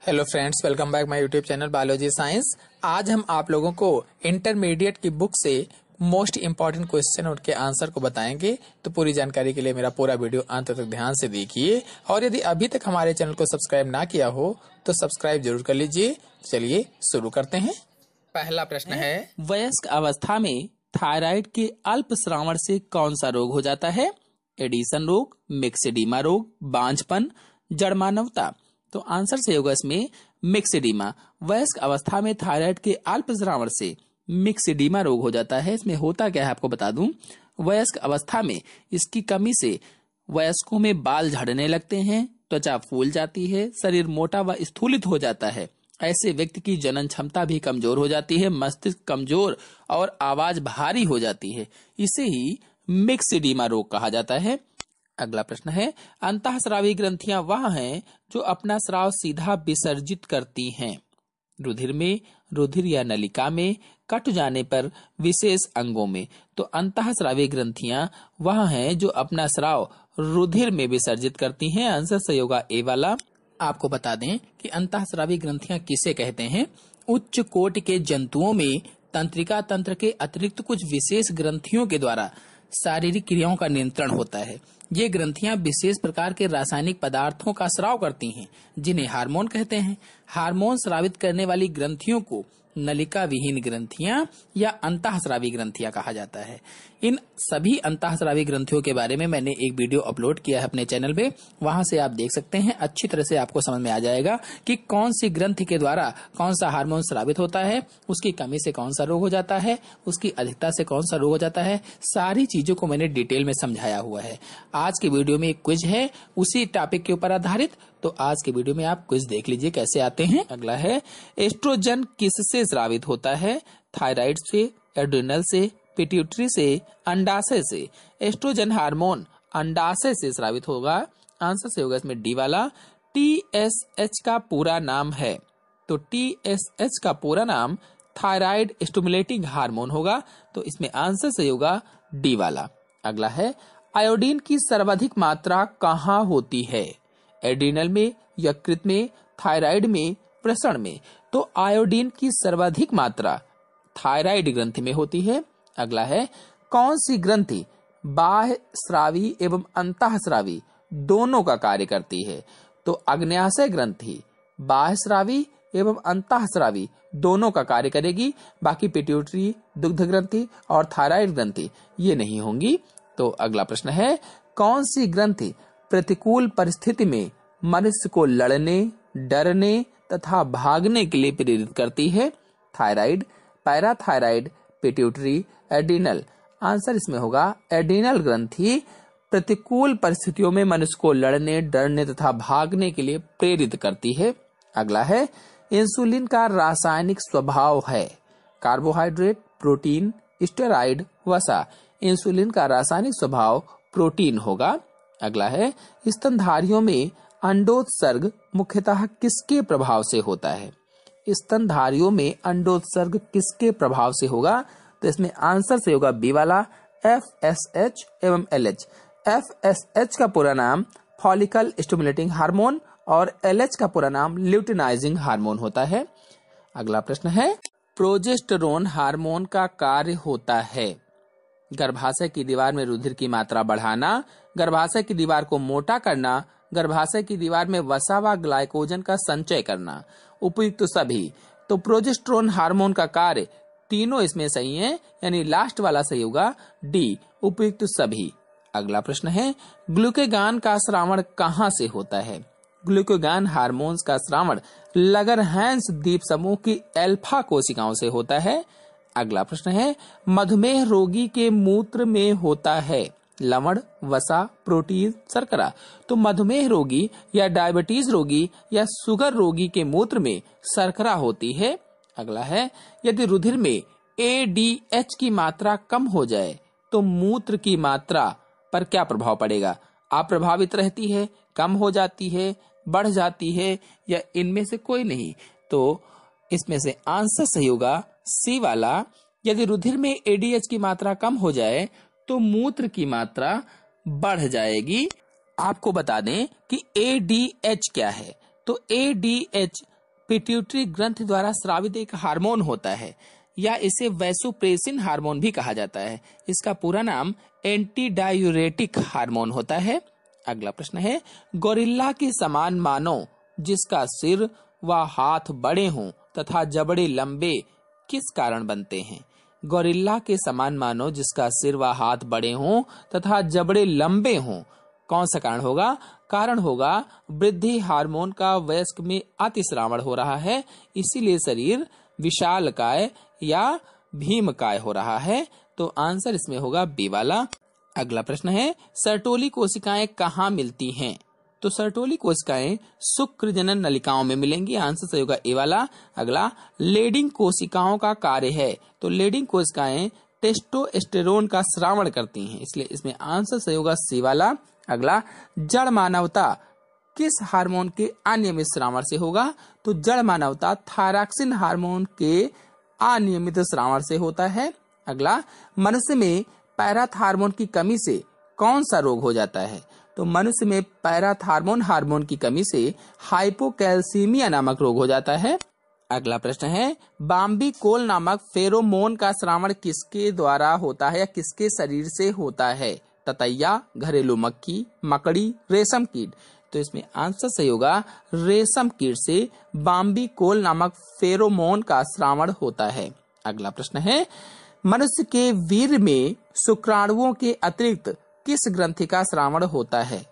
Hello friends, welcome back my YouTube channel biology science. आज हम आप लोगों को इंटरमीडिएट की बुक से मोस्ट इंपॉर्टेंट क्वेश्चन और उनके आंसर को बताएंगे। तो पूरी जानकारी के लिए मेरा पूरा वीडियो अंत तक ध्यान से देखिए, और यदि अभी तक हमारे चैनल को सब्सक्राइब ना किया हो तो सब्सक्राइब जरूर कर लीजिए। चलिए शुरू करते हैं। पहला प्रश्न है, वयस्क अवस्था में थायराइड के अल्प श्रावण से कौन सा रोग हो जाता है? एडिसन रोग, मिक्सेडीमा रोग, बांझपन, जड़मानवता। तो आंसर से होगा इसमें मिक्सेडीमा। वयस्क अवस्था में थायराइड के अल्प श्रावण से मिक्सेडीमा रोग हो जाता है। इसमें होता क्या है आपको बता दूं। वयस्क अवस्था में इसकी कमी से वयस्कों में बाल झड़ने लगते हैं, त्वचा फूल जाती है, शरीर मोटा व स्थूलित हो जाता है। ऐसे व्यक्ति की जनन क्षमता भी कमजोर हो जाती है, मस्तिष्क कमजोर और आवाज भारी हो जाती है। इसे ही मिक्सेडीमा रोग कहा जाता है। अगला प्रश्न है, अंतःस्रावी ग्रंथियां वह हैं जो अपना स्राव सीधा विसर्जित करती हैं। रुधिर में, रुधिर या नलिका में, कट जाने पर, विशेष अंगों में। तो अंतःस्रावी ग्रंथियां वह हैं जो अपना स्राव रुधिर में विसर्जित करती हैं। आंसर सही होगा ए वाला। आपको बता दें कि अंतःस्रावी ग्रंथियां किसे कहते हैं। उच्च कोटि के जंतुओं में तंत्रिका तंत्र के अतिरिक्त कुछ विशेष ग्रंथियों के द्वारा शारीरिक क्रियाओं का नियंत्रण होता है। ये ग्रंथियां विशेष प्रकार के रासायनिक पदार्थों का स्राव करती हैं, जिन्हें हार्मोन कहते हैं। हार्मोन स्रावित करने वाली ग्रंथियों को नलिका विहीन ग्रंथियां या अंतःस्रावी ग्रंथियां कहा जाता है। इन सभी अंतःस्रावी ग्रंथियों के बारे में मैंने एक वीडियो अपलोड किया है अपने चैनल पे, वहां से आप देख सकते हैं। अच्छी तरह से आपको समझ में आ जाएगा कि कौन सी ग्रंथि के द्वारा कौन सा हार्मोन स्रावित होता है, उसकी कमी से कौन सा रोग हो जाता है, उसकी अधिकता से कौन सा रोग हो जाता है। सारी चीजों को मैंने डिटेल में समझाया हुआ है। आज की वीडियो में एक क्विज है उसी टॉपिक के ऊपर आधारित, तो आज के वीडियो में आप क्विज देख लीजिए कैसे आते हैं। अगला है, एस्ट्रोजन किससे स्रावित होता है? थायराइड से, एड्रिनल से, पिट्यूटरी से, अंडाशय से। एस्ट्रोजन हार्मोन अंडाशय से स्रावित होगा। आंसर से होगा इसमें डी वाला। TSH का पूरा नाम है, तो TSH का पूरा नाम थायराइड स्टिमुलेटिंग हार्मोन होगा, तो इसमें आंसर सही होगा डी वाला। अगला है, आयोडीन की सर्वाधिक मात्रा कहाँ होती है? एड्रिनल में, यकृत में, थायराइड में, वृषण में। तो आयोडीन की सर्वाधिक मात्रा थायराइड ग्रंथि में होती है। अगला है, कौन सी ग्रंथि बाह्य स्रावी एवं अंतःस्रावी दोनों का कार्य करती है? तो अग्न्याशय ग्रंथि बाह्य स्रावी एवं अंतःस्रावी दोनों का कार्य करेगी। बाकी पिट्यूटरी, दुग्ध ग्रंथि और थायराइड ग्रंथि ये नहीं होंगी। तो अगला प्रश्न है, कौन सी ग्रंथि प्रतिकूल परिस्थिति में मनुष्य को लड़ने, डरने तथा भागने के लिए प्रेरित करती है? Thyroid, parathyroid, pituitary, adrenal. Answer इसमें होगा एड्रिनल ग्रंथि प्रतिकूल परिस्थितियों में मनुष्य को लड़ने, डरने तथा भागने के लिए प्रेरित करती है। अगला है, इंसुलिन का रासायनिक स्वभाव है कार्बोहाइड्रेट, प्रोटीन, स्टेरॉइड, वसा। इंसुलिन का रासायनिक स्वभाव प्रोटीन होगा। अगला है, स्तनधारियों में अंडोत्सर्ग मुख्यतः किसके प्रभाव से होता है? स्तनधारियों में अंडोत्सर्ग किसके प्रभाव से होगा? तो इसमें आंसर से होगा बी वाला, FSH एवं LH। FSH का पूरा नाम फॉलिकल स्टिमुलेटिंग हार्मोन और LH का पूरा नाम ल्यूटिनाइजिंग हार्मोन होता है। अगला प्रश्न है, प्रोजेस्टेरोन हार्मोन का कार्य होता है गर्भाशय की दीवार में रुधिर की मात्रा बढ़ाना, गर्भाशय की दीवार को मोटा करना, गर्भाशय की दीवार में वसा व ग्लाइकोजन का संचय करना। उपयुक्त तो सभी। तो प्रोजेस्टेरोन हार्मोन का कार्य तीनों इसमें सही है, यानी लास्ट वाला सही होगा डी, उपयुक्त तो सभी। अगला प्रश्न है, ग्लूकेगान का स्रावण कहाँ से होता है? ग्लूकेगान हार्मोन्स का स्रावण लंगरहैंस द्वीप समूह की अल्फा कोशिकाओं से होता है। अगला प्रश्न है, मधुमेह रोगी के मूत्र में होता है लवण, वसा, प्रोटीन, शर्करा। तो मधुमेह रोगी या डायबिटीज रोगी या शुगर रोगी के मूत्र में शर्करा होती है। अगला है, यदि रुधिर में ADH की मात्रा कम हो जाए तो मूत्र की मात्रा पर क्या प्रभाव पड़ेगा? अप्रभावित रहती है, कम हो जाती है, बढ़ जाती है, या इनमें से कोई नहीं? तो इसमें से आंसर सही होगा सी वाला। यदि रुधिर में ADH की मात्रा कम हो जाए तो मूत्र की मात्रा बढ़ जाएगी। आपको बता दें कि ADH क्या है। तो ADH पिट्यूटरी ग्रंथि द्वारा स्रावित एक हार्मोन होता है, या इसे वैसोप्रेसिन हार्मोन भी कहा जाता है। इसका पूरा नाम एंटी डायूरेटिक हार्मोन होता है। अगला प्रश्न है, गोरिल्ला के समान मानव जिसका सिर व हाथ बड़े हों तथा जबड़े लंबे किस कारण बनते हैं? गोरिल्ला के समान मानव जिसका सिर व हाथ बड़े हों तथा जबड़े लंबे हों, कौन सा कारण होगा? कारण होगा वृद्धि हार्मोन का वयस्क में अतिस्रावण हो रहा है, इसीलिए शरीर विशालकाय या भीमकाय हो रहा है। तो आंसर इसमें होगा बी वाला। अगला प्रश्न है, सर्टोली कोशिकाएं कहाँ मिलती हैं? तो सर्टोली कोशिकाएं शुक्र जनन नलिकाओं में मिलेंगी। आंसर सही होगा ए वाला। अगला, लेडिंग कोशिकाओं का कार्य है। तो लेडिंग कोशिकाएं टेस्टोस्टेरोन का स्रावण करती हैं, इसलिए इसमें आंसर सही होगा सी वाला। अगला, जड़ मानवता किस हार्मोन के अनियमित स्रावण से होगा? तो जड़ मानवता थायरॉक्सिन हार्मोन के अनियमित स्रावण से होता है। अगला, मनुष्य में पैराथार्मोन की कमी से कौन सा रोग हो जाता है? तो मनुष्य में पैराथार्मोन हार्मोन की कमी से हाइपोकैल्सीमिया नामक रोग हो जाता है। अगला प्रश्न है, बाम्बिकोल नामक फेरोमोन का स्रावण किसके द्वारा होता है या किसके शरीर से होता है? ततैया, घरेलू मक्खी, मकड़ी, रेशम कीट। तो इसमें आंसर सही होगा रेशम कीट से बाम्बिकोल नामक फेरोमोन का स्रावण होता है। अगला प्रश्न है, मनुष्य के वीर्य में शुक्राणुओं के अतिरिक्त किस ग्रंथि का स्रावण होता है?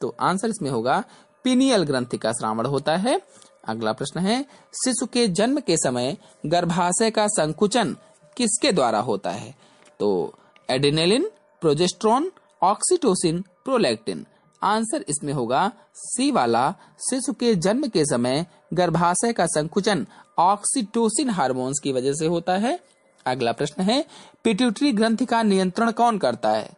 तो आंसर इसमें होगा पीनियल ग्रंथि का स्रावण होता है। अगला प्रश्न है, शिशु के जन्म के समय गर्भाशय का संकुचन किसके द्वारा होता है? तो adrenaline, progesterone, oxytocin, prolactin. Answer इसमें होगा सी वाला। शिशु के जन्म के समय गर्भाशय का संकुचन ऑक्सीटोसिन हार्मोन्स की वजह से होता है। अगला प्रश्न है, पिट्यूटरी ग्रंथि का नियंत्रण कौन करता है?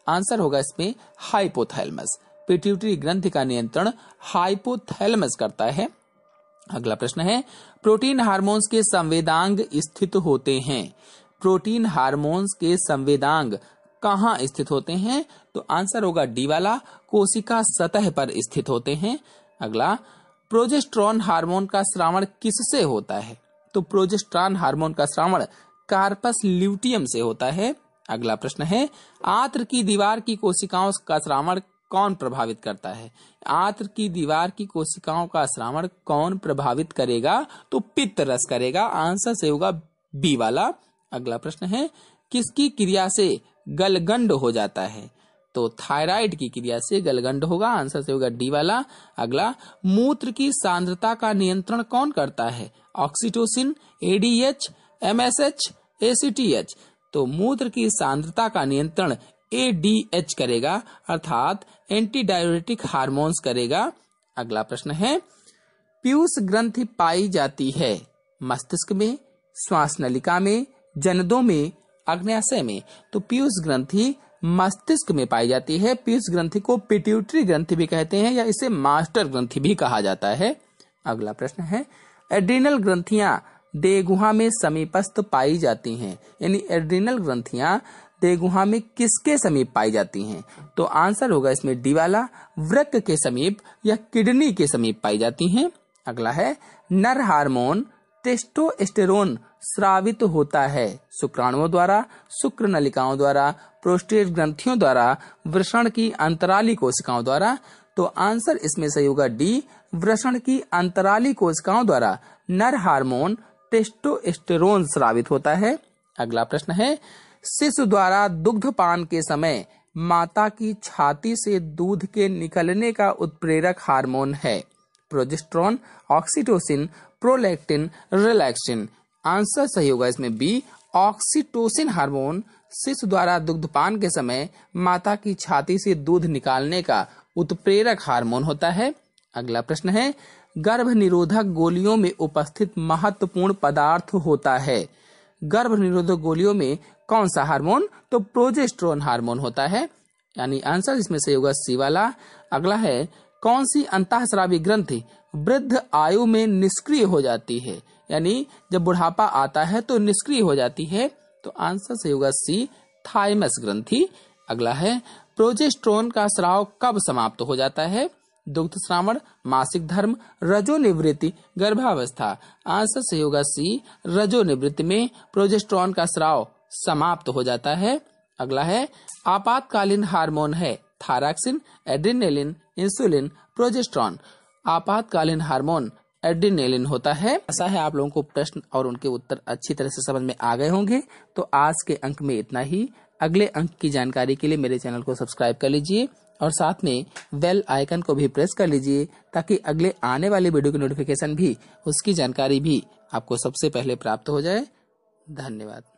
आंसर होगा इसमें हाइपोथैलेमस। पिट्यूटरी ग्रंथि का नियंत्रण हाइपोथैलेमस करता है। अगला प्रश्न है, प्रोटीन हार्मोन्स के संवेदांग स्थित होते हैं। प्रोटीन हार्मोन्स के संवेदांग कहाँ स्थित होते हैं? तो आंसर होगा डी वाला, कोशिका सतह पर स्थित होते हैं। अगला, प्रोजेस्टेरोन हार्मोन का स्रावण किससे होता है? तो प्रोजेस्टेरोन हार्मोन का स्रावण कार्पस ल्यूटियम से होता है। अगला प्रश्न है, आंत्र की दीवार की कोशिकाओं का स्रावण कौन प्रभावित करता है? आंत्र की दीवार की कोशिकाओं का स्रावण कौन प्रभावित करेगा? तो पित्त रस करेगा। आंसर से होगा बी वाला। अगला प्रश्न है, किसकी क्रिया से गलगंड हो जाता है? तो थायराइड की क्रिया से गलगंड होगा। आंसर से होगा डी वाला। अगला, मूत्र की सांद्रता का नियंत्रण कौन करता है? Oxytocin, ADH, MSH, ACTH. तो मूत्र की सांद्रता का नियंत्रण एडीएच करेगा, अर्थात एंटी डायूरेटिक हार्मोन्स करेगा। अगला प्रश्न है, पीयूष ग्रंथि पाई जाती है मस्तिष्क में, श्वास नलिका में, जनदों में, अग्न्याशय में। तो पीयूष ग्रंथि मस्तिष्क में पाई जाती है। पीयूष ग्रंथि को पिट्यूटरी ग्रंथि भी कहते हैं या इसे मास्टर ग्रंथि भी कहा जाता है। अगला प्रश्न है, एड्रिनल ग्रंथियां देहगुहा में समीपस्थ पाई जाती हैं, यानी एड्रिनल ग्रंथियां देहगुहा में किसके समीप पाई जाती हैं? तो आंसर होगा इसमें डी वाला, वृक्क के समीप या किडनी के समीप पाई जाती हैं। अगला है, नर हार्मोन टेस्टोस्टेरोन स्रावित होता है शुक्राणुओं द्वारा, शुक्र नलिकाओं द्वारा, प्रोस्टेट ग्रंथियों द्वारा, वृषण की अंतराली कोशिकाओं द्वारा। तो आंसर इसमें सही होगा डी, वृषण की अंतराली कोशिकाओं द्वारा नर हार्मोन टेस्टोस्टेरोन स्रावित होता है। अगला प्रश्न है, शिशु द्वारा दुग्धपान के समय माता की छाती से दूध के निकलने का उत्प्रेरक हार्मोन है? Progesterone, oxytocin, prolactin, relaxin. Answer सही होगा इसमें बी, ऑक्सीटोसिन हार्मोन शिशु द्वारा दुग्धपान के समय माता की छाती से दूध निकालने का उत्प्रेरक हार्मोन होता है। अगला प्रश्न है, गर्भ निरोधक गोलियों में उपस्थित महत्वपूर्ण पदार्थ होता है। गर्भ निरोधक गोलियों में कौन सा हार्मोन? तो प्रोजेस्टेरोन हार्मोन होता है, यानी आंसर इसमें से होगा सी वाला। अगला है, कौन सी अंतःस्रावी ग्रंथि वृद्ध आयु में निष्क्रिय हो जाती है, यानी जब बुढ़ापा आता है तो निष्क्रिय हो जाती है? तो आंसर सही होगा सी, थाइमस ग्रंथि। अगला है, प्रोजेस्टेरोन का स्राव कब समाप्त हो जाता है? दुग्ध श्रावण, मासिक धर्म, रजोनिवृत्ति, गर्भावस्था। आंसर सही होगा सी, रजोनिवृत्ति में प्रोजेस्टेरॉन का स्राव समाप्त हो जाता है। अगला है आपातकालीन हार्मोन है थायरॉक्सिन, एड्रेनालिन, इंसुलिन, प्रोजेस्टेरॉन। आपातकालीन हार्मोन एड्रेनालिन होता है। ऐसा है आप लोगों को प्रश्न और उनके उत्तर अच्छी तरह से समझ में आ गए होंगे। तो आज के अंक में इतना ही। अगले अंक की जानकारी के लिए मेरे चैनल को सब्सक्राइब कर लीजिए और साथ में बेल आइकन को भी प्रेस कर लीजिए ताकि अगले आने वाले वीडियो की नोटिफिकेशन भी, उसकी जानकारी भी आपको सबसे पहले प्राप्त हो जाए। धन्यवाद।